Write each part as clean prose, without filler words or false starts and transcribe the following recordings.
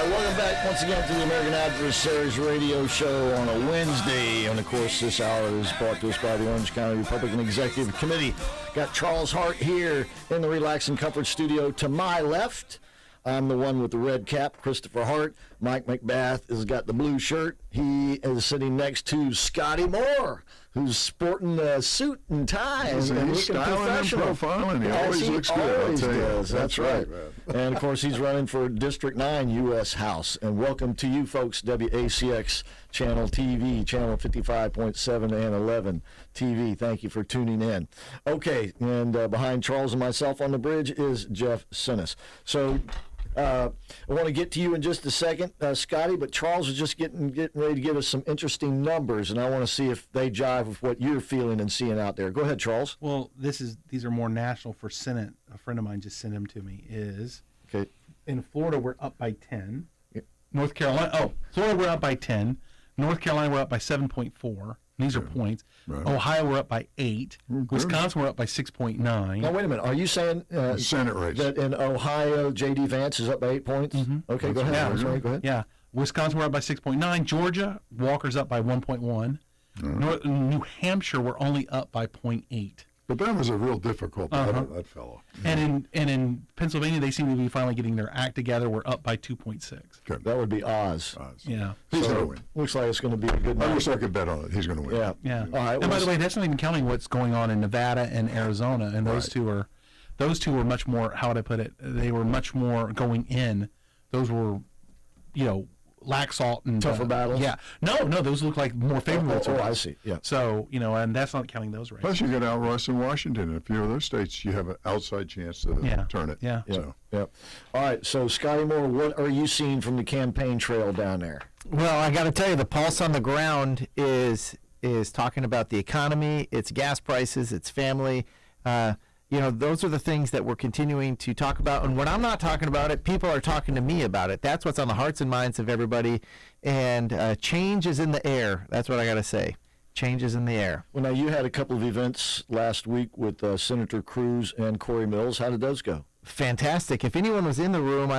right, welcome back once again to the American Adversaries radio show on a Wednesday. And, of course, this hour is brought to us by the Orange County Republican Executive Committee. Got Charles Hart here in the Relax and Comfort studio to my left. I'm the one with the red cap, Christopher Hart. Mike McBath has got the blue shirt. He is sitting next to Scotty Moore, who's sporting a suit and tie and looking professional. And profiling. He always looks good. Always does. That's right. Man. And, of course, he's running for District 9 U.S. House. And welcome to you folks, WACX Channel TV, Channel 55.7 and 11 TV. Thank you for tuning in. Okay, and behind Charles and myself on the bridge is Jeff Sinnis. So I want to get to you in just a second, Scotty, but Charles is just getting ready to give us some interesting numbers, and I want to see if they jive with what you're feeling and seeing out there. Go ahead, Charles. Well, these are more national for Senate. A friend of mine just sent them to me. Okay. In Florida, we're up by 10. Yep. North Carolina, Florida, we're up by 10. North Carolina, we're up by 7.4. These are points. Right. Ohio, we're up by 8. Wisconsin, we're up by 6.9. Now, wait a minute. Are you saying Senate race that in Ohio, J.D. Vance is up by 8 points? Mm-hmm. Okay, go ahead. Yeah. Sorry, go ahead. Yeah. Wisconsin, we're up by 6.9. Georgia, Walker's up by 1.1. New Hampshire, we're only up by 0.8. But that was a real difficult battle, that fellow. And in Pennsylvania, they seem to be finally getting their act together. We're up by 2.6. Good. That would be Oz. Yeah. He's going to win. Looks like it's going to be a good night. I wish I could bet on it. He's going to win. Yeah. Yeah. All right. And by the way, that's not even counting what's going on in Nevada and Arizona. And those two were much more, how would I put it? They were much more going in. Those were, lack salt and tougher battles. Yeah, no, those look like more favorable. I see. Yeah. So and that's not counting those races. Plus, you get out Russ in Washington. In a few of those states, you have an outside chance to turn it. Yeah. So. All right. So, Scotty Moore, what are you seeing from the campaign trail down there? Well, I got to tell you, the pulse on the ground is talking about the economy, its gas prices, its family. Those are the things that we're continuing to talk about. And when I'm not talking about it, people are talking to me about it. That's what's on the hearts and minds of everybody. And change is in the air. That's what I got to say. Change is in the air. Well, now, you had a couple of events last week with Senator Cruz and Corey Mills. How did those go? Fantastic. If anyone was in the room,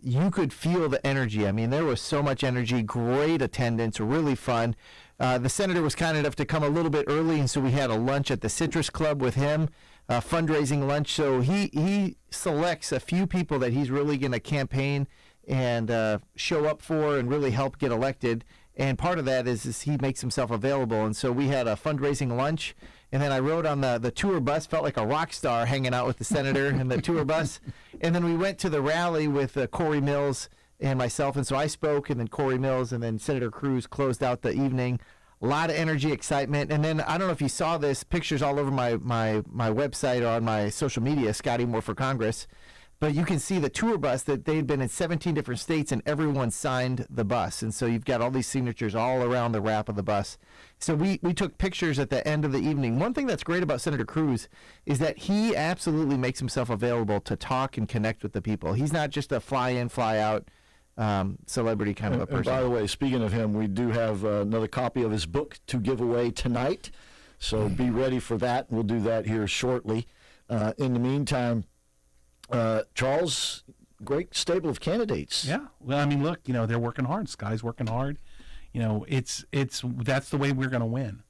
you could feel the energy. I mean, there was so much energy, great attendance, really fun. The senator was kind enough to come a little bit early, and so we had a lunch at the Citrus Club with him. Fundraising lunch. So he selects a few people that he's really going to campaign and show up for and really help get elected. And part of that is he makes himself available. And so we had a fundraising lunch. And then I rode on the tour bus, felt like a rock star hanging out with the senator in the tour bus. And then we went to the rally with Corey Mills and myself. And so I spoke, and then Corey Mills, and then Senator Cruz closed out the evening. A lot of energy, excitement. And then, I don't know if you saw this, pictures all over my website or on my social media, Scotty Moore for Congress. But you can see the tour bus that they'd been in 17 different states, and everyone signed the bus. And so you've got all these signatures all around the wrap of the bus. So we took pictures at the end of the evening. One thing that's great about Senator Cruz is that he absolutely makes himself available to talk and connect with the people. He's not just a fly-in, fly-out celebrity kind of a person. And by the way, speaking of him, we do have another copy of his book to give away tonight. So be ready for that. We'll do that here shortly. In the meantime, Charles, great stable of candidates. Yeah. Well, I mean, look, they're working hard. Sky's working hard. That's the way we're going to win.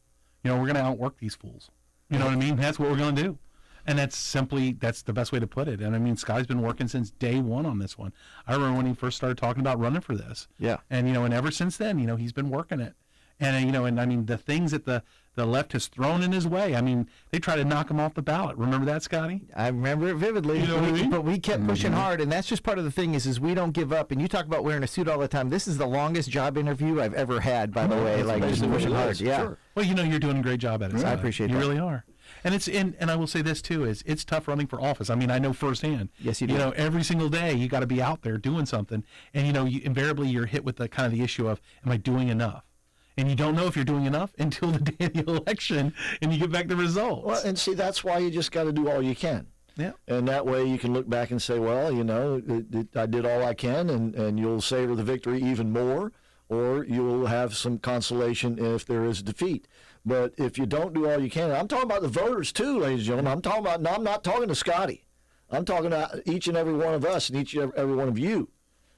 We're going to outwork these fools. You know what I mean? That's what we're going to do. And that's the best way to put it. And I mean, Sky's been working since day one on this one. I remember when he first started talking about running for this. Yeah. And, and ever since then, he's been working it. And, and I mean, the things that the left has thrown in his way, I mean, they tried to knock him off the ballot. Remember that, Scotty? I remember it vividly. You know what I mean? But we kept pushing hard, and that's just part of the thing is we don't give up. And you talk about wearing a suit all the time. This is the longest job interview I've ever had, by the way. Like, just pushing hard. Yeah. Sure. Well, you're doing a great job at it. Yeah, I appreciate that. You really are. And and I will say this too, is it's tough running for office. I mean, I know firsthand. Yes, you do. Every single day you got to be out there doing something. And invariably you're hit with the kind of the issue of, am I doing enough? And you don't know if you're doing enough until the day of the election and you get back the results. Well, and see, that's why you just got to do all you can. Yeah. And that way you can look back and say, well, I did all I can, and you'll savor the victory even more, or you'll have some consolation if there is defeat. But if you don't do all you can, I'm talking about the voters too, ladies and gentlemen. I'm not talking to Scotty. I'm talking to each and every one of us and each and every one of you.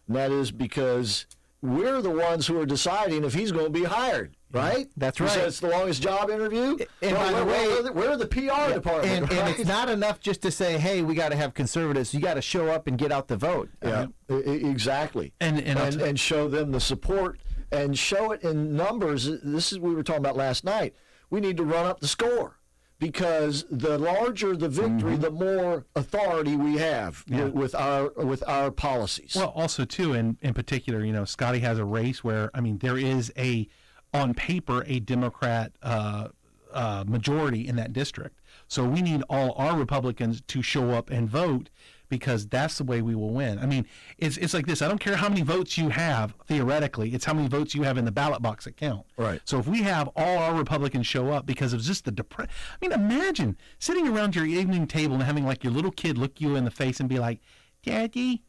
and that is because we're the ones who are deciding if he's going to be hired. Right? That's Who right. said it's the longest job interview? And by the way, we're the PR department. And right? it's not enough just to say, hey, we got to have conservatives. You got to show up and get out the vote. Yeah, exactly. And show them the support and show it in numbers. This is what we were talking about last night. We need to run up the score because the larger the victory, the more authority we have with our policies. Well, also too, in particular, Scotty has a race where there is on paper a Democrat majority in that district. So we need all our Republicans to show up and vote because that's the way we will win. It's like this. I don't care how many votes you have, theoretically. It's how many votes you have in the ballot box that count. Right. So if we have all our Republicans show up because of just the imagine sitting around your evening table and having like your little kid look you in the face and be like, Daddy,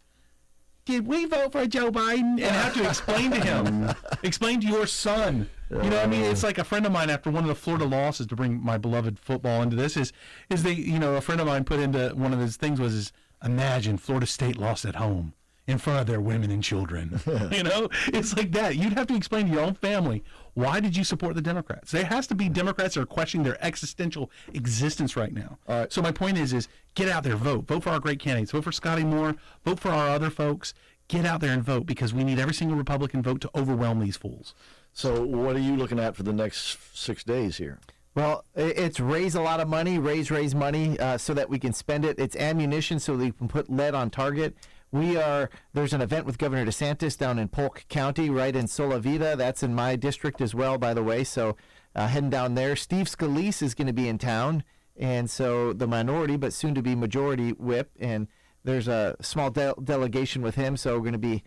did we vote for Joe Biden? And have to explain to him, explain to your son. It's like a friend of mine after one of the Florida losses, to bring my beloved football into this, is a friend of mine put into one of his things was imagine Florida State lost at home in front of their women and children. It's like that. You'd have to explain to your own family, why did you support the Democrats? There has to be Democrats that are questioning their existential existence right now. All right. So my point is get out there, vote for our great candidates, vote for Scotty Moore, vote for our other folks. Get out there and vote because we need every single Republican vote to overwhelm these fools. So what are you looking at for the next 6 days here? Well, it's raise a lot of money, raise money so that we can spend it. It's ammunition so that we can put lead on target. There's an event with Governor DeSantis down in Polk County, right in Solavita. That's in my district as well, by the way. So heading down there. Steve Scalise is going to be in town, and so the minority, but soon to be majority whip. And there's a small delegation with him, so we're going to be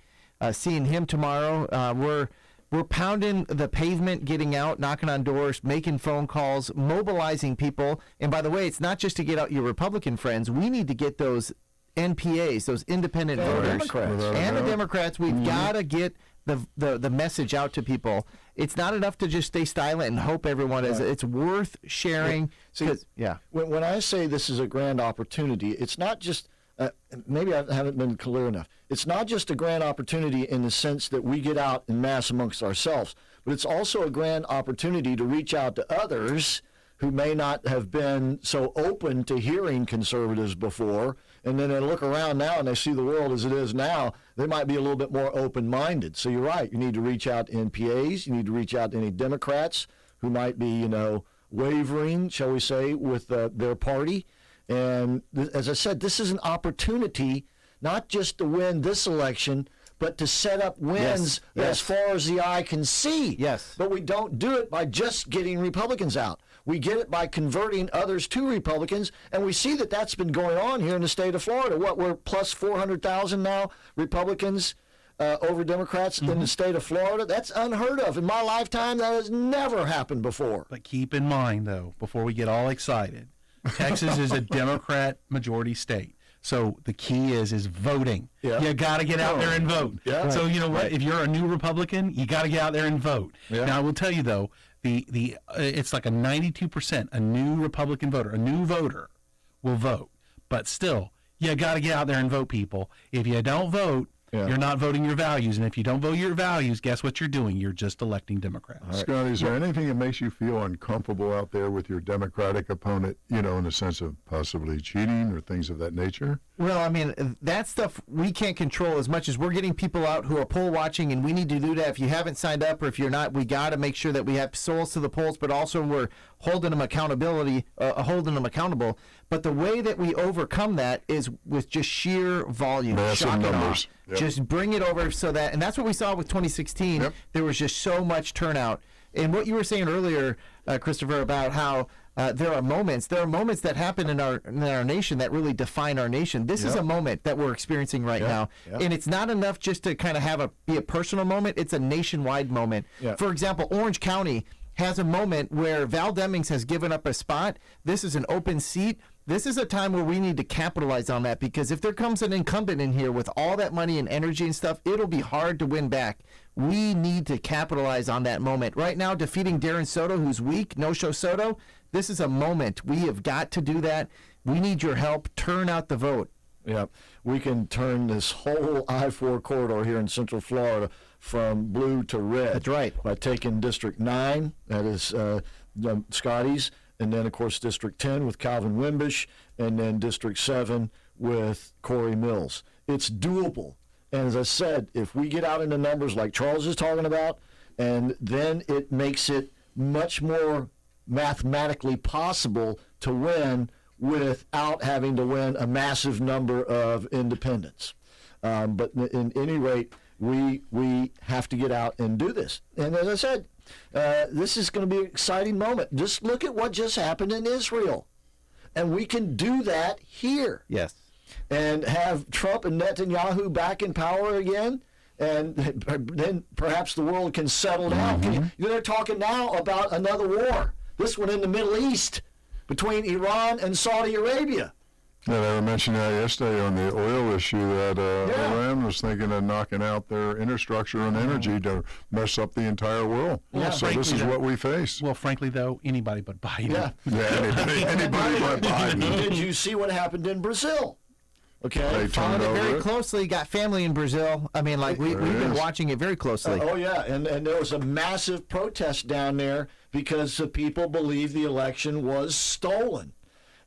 seeing him tomorrow. We're pounding the pavement, getting out, knocking on doors, making phone calls, mobilizing people. And by the way, it's not just to get out your Republican friends. We need to get those NPAs, those independent voters, and the Democrats. We've got to get the message out to people. It's not enough to just stay silent and hope everyone is. It's worth sharing. When I say this is a grand opportunity, it's not just maybe I haven't been clear enough. It's not just a grand opportunity in the sense that we get out in mass amongst ourselves, but it's also a grand opportunity to reach out to others who may not have been so open to hearing conservatives before, and then they look around now and they see the world as it is now, they might be a little bit more open-minded. So you're right. You need to reach out to NPAs. You need to reach out to any Democrats who might be, wavering, shall we say, with their party. And as I said, this is an opportunity not just to win this election, but to set up wins as far as the eye can see. Yes. But we don't do it by just getting Republicans out. We get it by converting others to Republicans, and we see that that's been going on here in the state of Florida. We're plus 400,000 now, Republicans over Democrats in the state of Florida. That's unheard of. In my lifetime, that has never happened before. But keep in mind, though, before we get all excited, Texas is a Democrat majority state. So the key is voting. Yeah. You got to get out there and vote. Yeah. So you know what? If you're a new Republican, you got to get out there and vote. Yeah. Now I will tell you though, it's like a 92%. A new Republican voter, a new voter, will vote. But still, you got to get out there and vote, people. If you don't vote, you're not voting your values. And if you don't vote your values, guess what you're doing? You're just electing Democrats. Right. Scott, is there anything that makes you feel uncomfortable out there with your Democratic opponent, in the sense of possibly cheating or things of that nature? Well, that stuff we can't control as much as we're getting people out who are poll watching, and we need to do that. If you haven't signed up or if you're not, we got to make sure that we have souls to the polls, but also we're holding them accountable. But the way that we overcome that is with just sheer volume, massive shock and awe. numbers. Yep. Just bring it over so that, and that's what we saw with 2016. Yep. There was just so much turnout. And what you were saying earlier, Christopher, about how there are moments that happen in our nation that really define our nation. This is a moment that we're experiencing right now, and it's not enough just to kind of be a personal moment. It's a nationwide moment. Yeah. For example, Orange County has a moment where Val Demings has given up a spot. This is an open seat. This is a time where we need to capitalize on that, because if there comes an incumbent in here with all that money and energy and stuff, it'll be hard to win back. We need to capitalize on that moment. Right now, defeating Darren Soto, who's weak, no-show Soto, this is a moment. We have got to do that. We need your help. Turn out the vote. Yeah, we can turn this whole I-4 corridor here in Central Florida from blue to red. That's right. By taking District 9, that is Scotty's, and then, of course, District 10 with Calvin Wimbish, and then District 7 with Corey Mills. It's doable. And as I said, if we get out into numbers like Charles is talking about, and then it makes it much more mathematically possible to win without having to win a massive number of independents. But in any rate, we have to get out and do this. And as I said, this is going to be an exciting moment. Just look at what just happened in Israel. And we can do that here. Yes. And have Trump and Netanyahu back in power again. And then perhaps the world can settle down. They're talking now about another war. This one in the Middle East between Iran and Saudi Arabia. Yeah, they were mentioning that yesterday on the oil issue that Iran was thinking of knocking out their infrastructure and energy to mess up the entire world. Yeah, So this is what we face. Well, frankly, though, anybody but Biden. Yeah. Anybody but Biden. Did you see what happened in Brazil? Okay. They Followed turned it over very it. closely. Got family in Brazil. I mean, like we've been is. watching it very closely. Oh, yeah. And there was a massive protest down there because the people believe the election was stolen.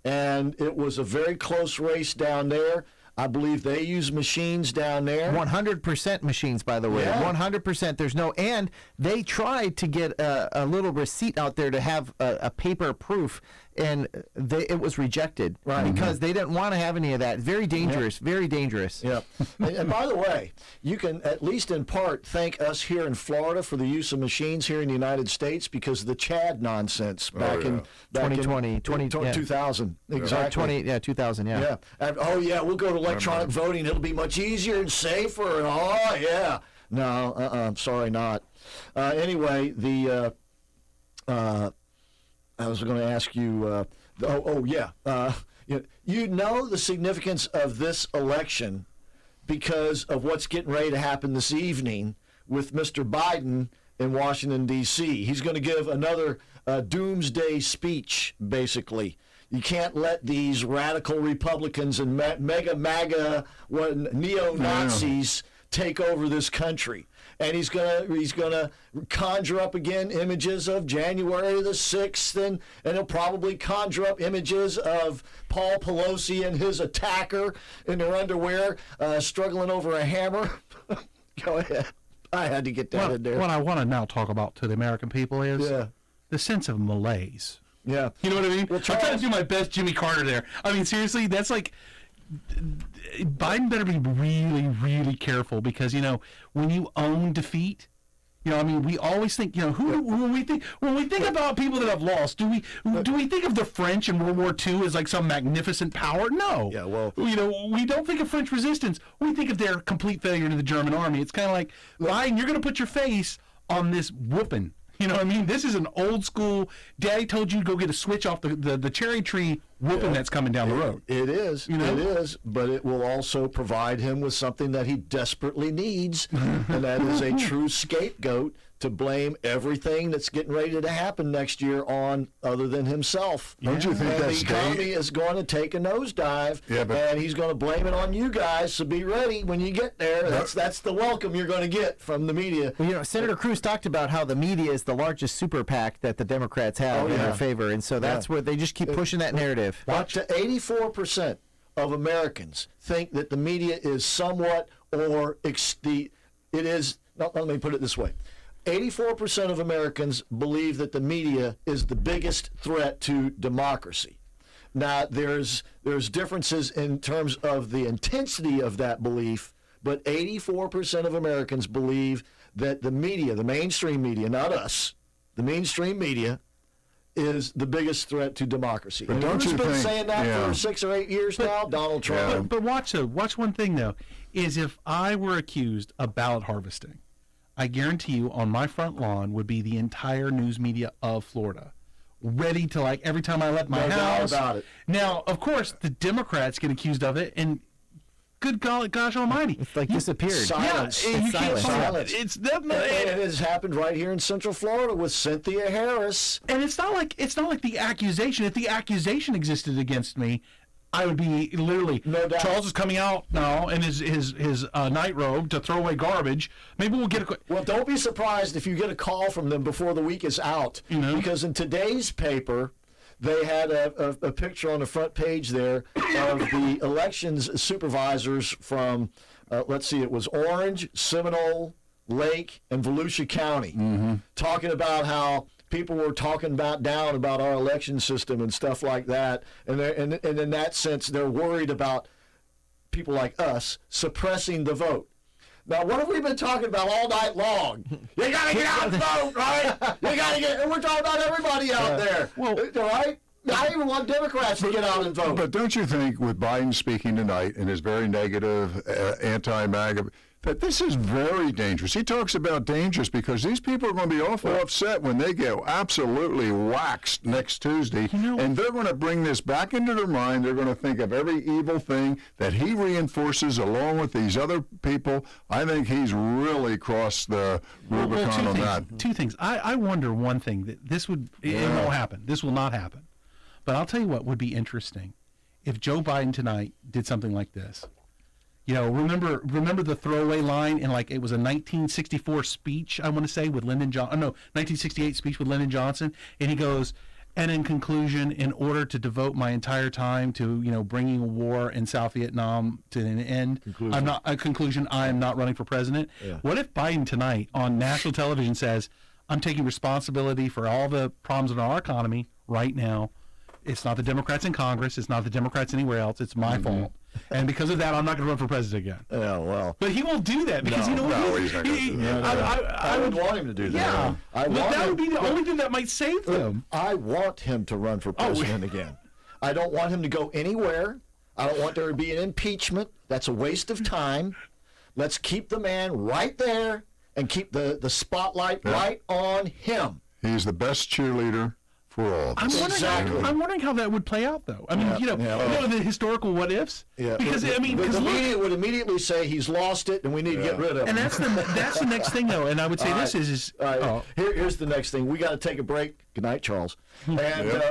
And it was a very close race down there. I believe they use machines down there. 100% machines, by the way. Yeah. 100%. There's no, and they tried to get a little receipt out there to have a paper proof, and it was rejected because they didn't want to have any of that. Very dangerous. Very dangerous. Yeah. And by the way, you can at least in part thank us here in Florida for the use of machines here in the United States because of the Chad nonsense back in 2020, 2000. Exactly. 2000. Yeah. Yeah. Oh, yeah, we'll go to electronic voting. It'll be much easier and safer. And, oh, yeah. No, I'm sorry, not. Anyway, I was going to ask you, you know the significance of this election because of what's getting ready to happen this evening with Mr. Biden in Washington, D.C. He's going to give another doomsday speech, basically. You can't let these radical Republicans and MAGA neo-Nazis take over this country. And he's gonna conjure up again images of January the 6th, and he'll probably conjure up images of Paul Pelosi and his attacker in their underwear struggling over a hammer. Go ahead. I had to get that in there. What I want to now talk about to the American people is the sense of malaise. Yeah. You know what I mean? Well, I'm trying to do my best Jimmy Carter there. I mean, seriously, that's like Biden better be really, really careful because, when you own defeat, I mean, we always think, when we think about people that have lost, do we think of the French in World War II as like some magnificent power? No. Yeah, well, we don't think of French resistance. We think of their complete failure to the German army. It's kind of like, Biden, you're going to put your face on this whooping. You know what I mean? This is an old school, Daddy told you to go get a switch off the cherry tree whooping that's coming down the road. It is. It is. But it will also provide him with something that he desperately needs, and that is a true scapegoat to blame everything that's getting ready to happen next year on other than himself. Don't you think and that's the economy is going to take a nosedive, and he's going to blame it on you guys, so be ready when you get there. That's the welcome you're going to get from the media. Well, Senator Cruz talked about how the media is the largest super PAC that the Democrats have in their favor, and so that's where they just keep pushing that narrative. Up to 84% of Americans think that the media is somewhat let me put it this way. 84% of Americans believe that the media is the biggest threat to democracy. Now, there's differences in terms of the intensity of that belief, but 84% of Americans believe that the media, the mainstream media, not us, the mainstream media, is the biggest threat to democracy. But and don't who's you been think, saying that for 6 or 8 years now? Donald Trump. But watch one thing, though, is if I were accused of ballot harvesting, I guarantee you on my front lawn would be the entire news media of Florida, ready to, like, every time I left my house. No doubt about it. Now, of course, the Democrats get accused of it, and good gosh almighty. It's like disappeared. Silence. Yeah, you can't find Silence. it. It's And it has happened right here in Central Florida with Cynthia Harris. and it's not like the accusation. If the accusation existed against me, I would be literally. No doubt. Charles is coming out now in his night robe to throw away garbage. Maybe we'll get a. Well, don't be surprised if you get a call from them before the week is out, because in today's paper, they had a picture on the front page there of the elections supervisors from, let's see, it was Orange, Seminole, Lake, and Volusia County, talking about how people were talking down about our election system and stuff like that. And in that sense, they're worried about people like us suppressing the vote. Now, what have we been talking about all night long? You got to get out and vote, right? You got to get, and we're talking about everybody out there, right? I even want Democrats to get out and vote. But don't you think, with Biden speaking tonight and his very negative, anti-MAGA, that this is very dangerous? He talks about dangerous because these people are going to be awful upset when they get absolutely waxed next Tuesday, and they're going to bring this back into their mind. They're going to think of every evil thing that he reinforces along with these other people. I think he's really crossed the Rubicon on that. Two things. I wonder one thing, that this would, it won't happen. This will not happen. But I'll tell you what would be interesting if Joe Biden tonight did something like this. Remember the throwaway line in, like, it was a 1964 speech, I want to say, with Lyndon Johnson. No, 1968 speech with Lyndon Johnson, and he goes, and in conclusion, in order to devote my entire time to bringing a war in South Vietnam to an end, I am not running for president. Yeah. What if Biden tonight on national television says, I'm taking responsibility for all the problems in our economy right now. It's not the Democrats in Congress. It's not the Democrats anywhere else. It's my fault. And because of that, I'm not going to run for president again. Yeah, well. But he won't do that because he's not going to do that. I would want him to do that. Yeah. That would be the only thing that might save them. I want him to run for president again. I don't want him to go anywhere. I don't want there to be an impeachment. That's a waste of time. Let's keep the man right there and keep the spotlight right on him. He's the best cheerleader for all. I'm wondering how that would play out, though. I mean, the historical what ifs. Yeah. Because the media would immediately say he's lost it, and we need to get rid of him. And that's the next thing, though. And I would say here's the next thing. We got to take a break. Good night, Charles. And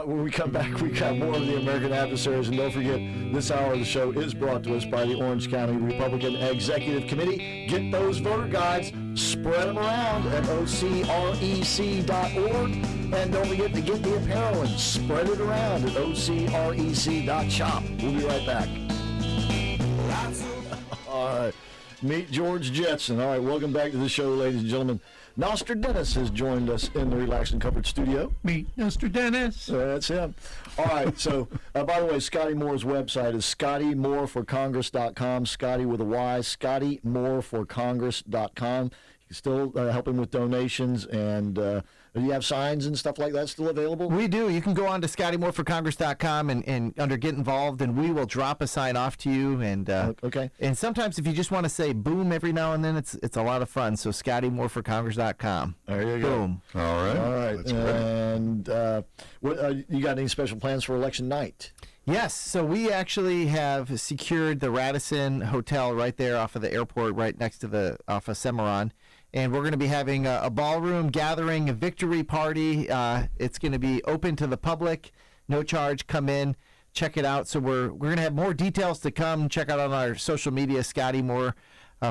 when we come back, we got more of the American Adversaries. And don't forget, this hour of the show is brought to us by the Orange County Republican Executive Committee. Get those voter guides, spread them around at ocrec.org. And don't forget to get the apparel and spread it around at ocrec.shop. We'll be right back. All right. Meet George Jetson. All right, welcome back to the show, ladies and gentlemen. Nostradamus has joined us in the Relax and Comfort studio. Meet Nostradamus. That's him. All right, so, by the way, Scotty Moore's website is ScottyMooreForCongress.com, Scotty with a Y, ScottyMooreForCongress.com. You can still help him with donations, and do you have signs and stuff like that still available? We do. You can go on to ScottyMooreForCongress.com and under Get Involved, and we will drop a sign off to you. And okay. And sometimes if you just want to say boom every now and then, it's a lot of fun. So ScottyMooreForCongress.com. There you go. Boom. All right. All right. And you got any special plans for election night? Yes, so we actually have secured the Radisson Hotel right there off of the airport, right next to off of Cimarron. And we're going to be having a ballroom gathering, a victory party. It's going to be open to the public, no charge. Come in, check it out. So we're going to have more details to come. Check out on our social media, Scotty Moore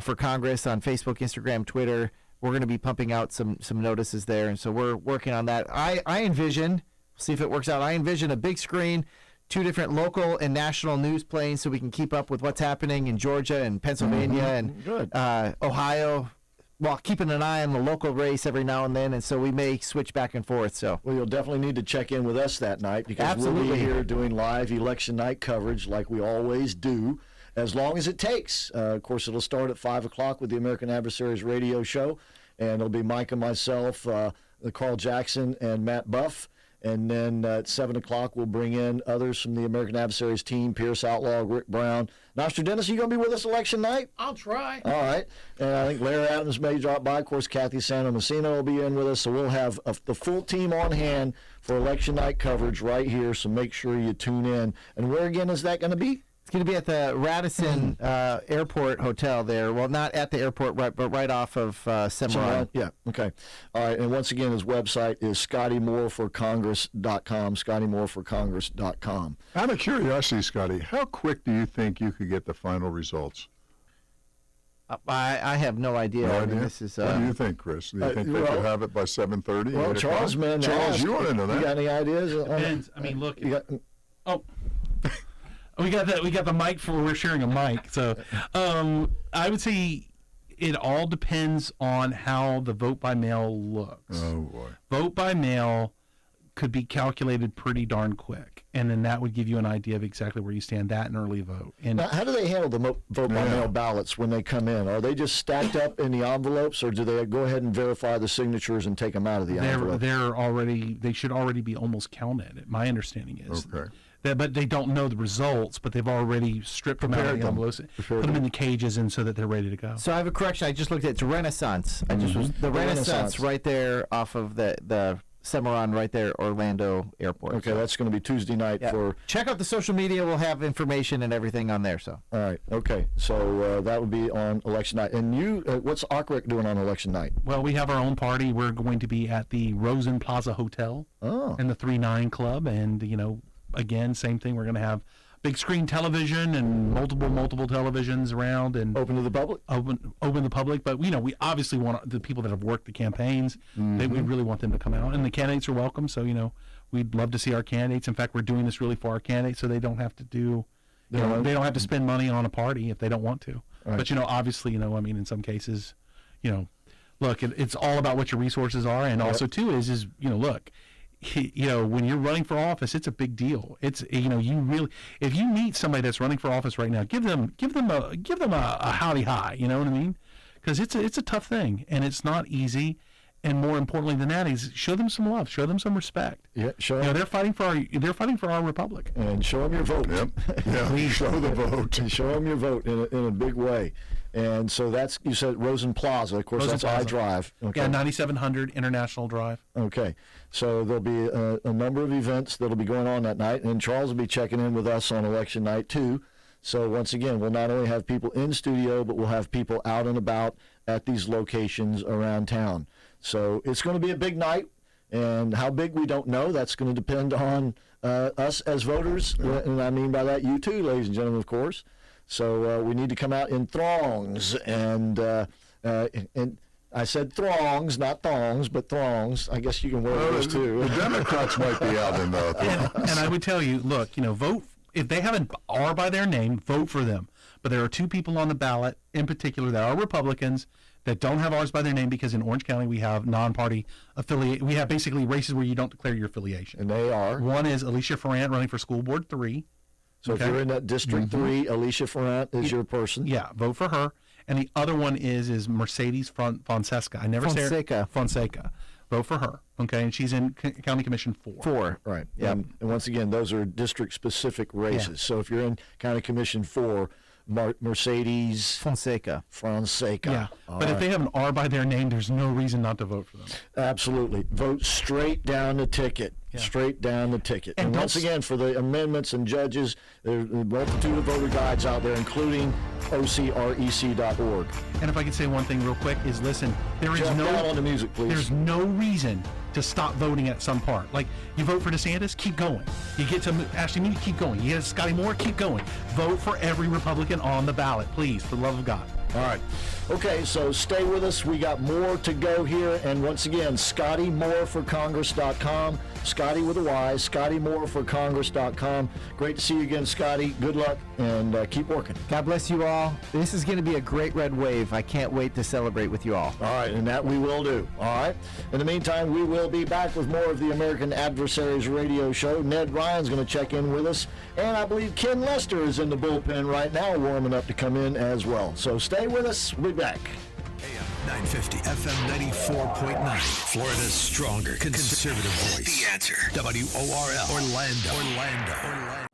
for Congress on Facebook, Instagram, Twitter. We're going to be pumping out some notices there, and so we're working on that. I envision, see if it works out. I envision a big screen, 2 different local and national news playing, so we can keep up with what's happening in Georgia and Pennsylvania and Ohio. While keeping an eye on the local race every now and then, and so we may switch back and forth. So, well, you'll definitely need to check in with us that night because we'll be here doing live election night coverage like we always do, as long as it takes. Of course, it'll start at 5 o'clock with the American Adversaries radio show, and it'll be Mike and myself, Carl Jackson, and Matt Buff. And then at 7 o'clock, we'll bring in others from the American Adversaries team, Pierce Outlaw, Rick Brown. Nostradamus, are you going to be with us election night? I'll try. All right. And I think Larry Adams may drop by. Of course, Kathy Santa Messina will be in with us. So we'll have the full team on hand for election night coverage right here. So make sure you tune in. And where again is that going to be? going to be at the Radisson Airport Hotel there. Well, not at the airport, but right off of Cimarron. Yeah, okay. All right, and once again, his website is ScottyMooreForCongress.com, ScottyMooreForCongress.com. Out of curiosity, Scotty, how quick do you think you could get the final results? I have no idea. No I mean, idea? this is, What do you think, Chris? Do you think they could have it by 7:30? Well, Charles, man, Charles, you want to know that? You got any ideas? Depends. I mean, look. You got, We got the mic we're sharing a mic. So I would say it all depends on how the vote by mail looks. Oh boy. Vote by mail could be calculated pretty darn quick, and then that would give you an idea of exactly where you stand. That and early vote. And now, how do they handle the vote by mail ballots when they come in? Are they just stacked up in the envelopes, or do they go ahead and verify the signatures and take them out of the envelope? they should already be almost counted. My understanding is. Okay. But they don't know the results, but they've already stripped them out of the envelopes, put them in the cages, and so that they're ready to go. So I have a correction. I just looked at it's Renaissance. I just was the Renaissance right there off of the Cimarron right there, Orlando Airport. Okay, that's going to be Tuesday night for. Check out the social media. We'll have information and everything on there. So. All right. Okay. So that would be on election night. And you, what's ARCREC doing on election night? Well, we have our own party. We're going to be at the Rosen Plaza Hotel and the 3-9 Club, and again, same thing. We're going to have big screen television and multiple televisions around and open to the public. Open to the public, but we obviously want the people that have worked the campaigns. We really want them to come out, and the candidates are welcome. So we'd love to see our candidates. In fact, we're doing this really for our candidates, so they don't have to do. they don't have to spend money on a party if they don't want to. Right. But obviously, in some cases, look, it's all about what your resources are, and also too is look. When you're running for office, it's a big deal. It's you really, if you meet somebody that's running for office right now, give them a howdy hi. You know what I mean? Because it's a tough thing, and it's not easy. And more importantly than that is show them some love, show them some respect. Yeah, show them. They're fighting for our republic. And show them your vote. Yep. Yeah, Please show the vote. And show them your vote in a big way. And so that's, you said Rosen Plaza. Of course, that's I Drive. Okay. Yeah, 9700 International Drive. Okay. So there'll be a number of events that'll be going on that night, and Charles will be checking in with us on election night too. So once again, we'll not only have people in studio, but we'll have people out and about at these locations around town. So it's going to be a big night, and how big we don't know. That's going to depend on us as voters, and I mean by that you too, ladies and gentlemen, of course. So we need to come out in throngs, and I said throngs, not thongs, but throngs. I guess you can wear those too. The Democrats might be out in the and I would tell you, look, vote. If they have an R by their name, vote for them. But there are two people on the ballot in particular that are Republicans that don't have R's by their name, because in Orange County we have non-party affiliate. We have basically races where you don't declare your affiliation. And they are? One is Alicia Ferrant running for School Board 3. So if you're in that District 3, Alicia Ferrant is your person. Yeah, vote for her. And the other one is Mercedes Fonseca. I never say her. Fonseca. Vote for her. Okay, and she's in County Commission 4. Right. Yeah. And once again, those are district-specific races. Yeah. So if you're in County Commission 4, Mercedes Fonseca. Yeah, but if they have an R by their name, there's no reason not to vote for them. Absolutely. Vote straight down the ticket. Yeah. Straight down the ticket. And once again, for the amendments and judges, there's a multitude of voter guides out there, including ocrec.org. And if I could say one thing real quick, is listen, there is down on the music, please. There's no reason to stop voting at some part. Like, you vote for DeSantis, keep going. You get to Ashley Moody, keep going. You get to Scotty Moore, keep going. Vote for every Republican on the ballot, please, for the love of God. All right. Okay, so stay with us. We got more to go here. And once again, ScottyMooreForCongress.com. Scotty with a Y, ScottyMooreForCongress.com. Great to see you again, Scotty. Good luck, and keep working. God bless you all. This is going to be a great red wave. I can't wait to celebrate with you all. All right, and that we will do. All right. In the meantime, we will be back with more of the American Adversaries radio show. Ned Ryan's going to check in with us, and I believe Ken Lester is in the bullpen right now, warming up to come in as well. So stay with us. We'll be back. AM 950, FM 94.9. Florida's stronger conservative voice. The Answer. WORL. Orlando.